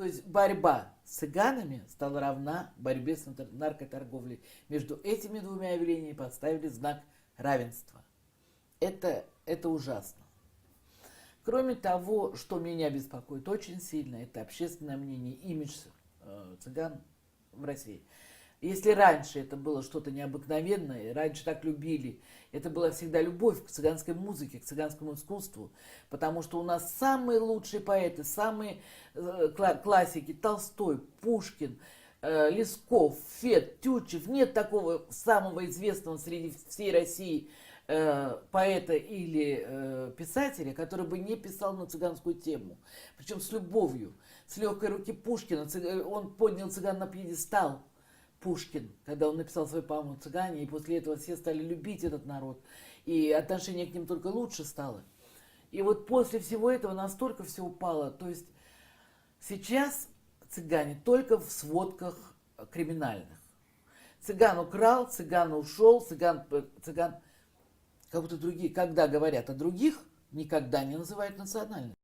То есть борьба с цыганами стала равна борьбе с наркоторговлей. Между этими двумя явлениями поставили знак равенства. Это ужасно. Кроме того, что меня беспокоит очень сильно, это общественное мнение, имидж цыган в России. Если раньше это было что-то необыкновенное, раньше так любили, это была всегда любовь к цыганской музыке, к цыганскому искусству, потому что у нас самые лучшие поэты, самые классики, Толстой, Пушкин, Лесков, Фет, Тютчев, нет такого самого известного среди всей России поэта или писателя, который бы не писал на цыганскую тему, причем с любовью, с легкой руки Пушкина. Он поднял цыган на пьедестал, Пушкин, когда он написал свою поэму «Цыгане», и после этого все стали любить этот народ, и отношение к ним только лучше стало. И вот после всего этого настолько все упало. То есть сейчас цыгане только в сводках криминальных. Цыган украл, цыган ушел, цыган как будто другие, когда говорят о других, никогда не называют национальность.